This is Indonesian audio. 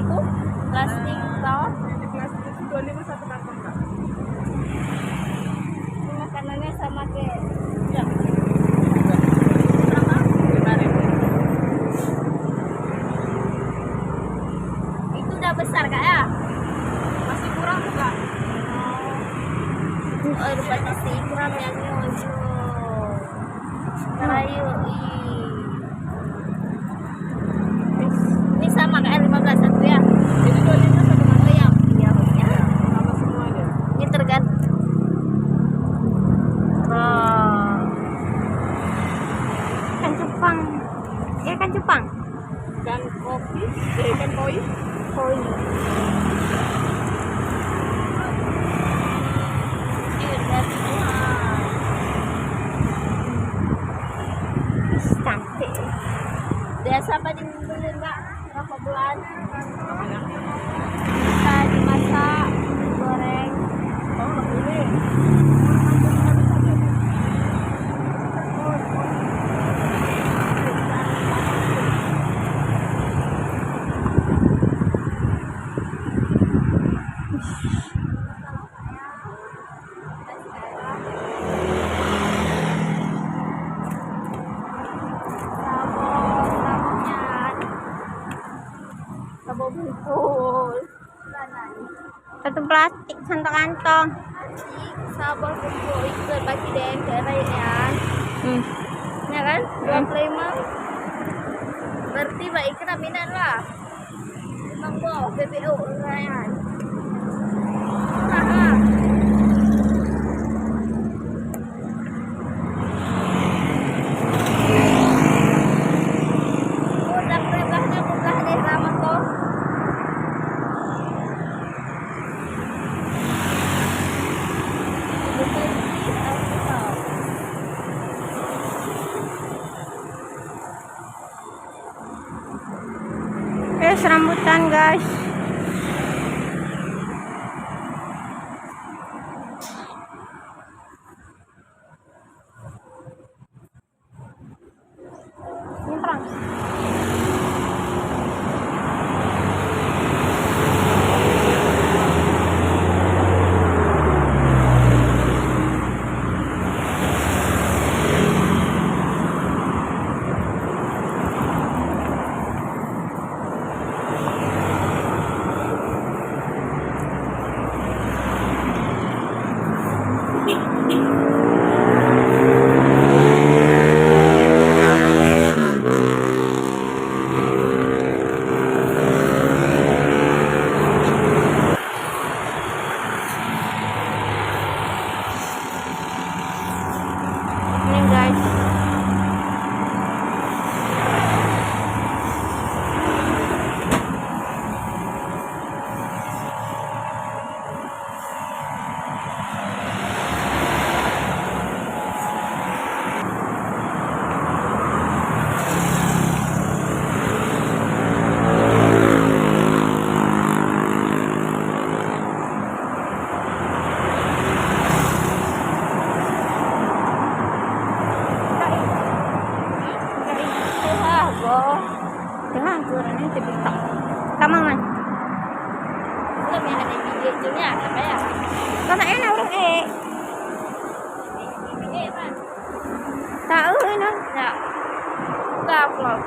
itu plastik bawah. Plastik 25 satu kantong Kak. Ini makanannya sama kayak Ya. berapa? 5.000. Itu udah besar Kak ya? Masih kurang Kak. Oh, rupanya sih kurang yang nyojo. Karayu, ini sama kayak 15 satu ya? Jadi 25 satu kantong. Oh ya, iya, iya. Sama semuanya. Ini tergan. Oh. Kan cupang. Ya kan cupang. Ikan kopi, ikan koi. Koi. Ini udah semua. Cantik. Biasa apa dibeli Mbak? Berapa bulan? Namanya. Bisa dimasak, goreng. Oh, ini. Sabon bungkus. Satu plastik satu kantong. Sabon bungkus itu bagi DMR ya. Ya kan? 25. Berarti baik keraminan lah. Emang boh BBO urayan. Nah. Udah perebahnya bukan deh lama toh. Rambutan guys. Ini perang. Ini guys. Dengan kurangnya jadi tak. Kamu man. Belum yang ada videonya apa ya? Karena enak orang man. Tahu ini. Ya. Enggak vlog.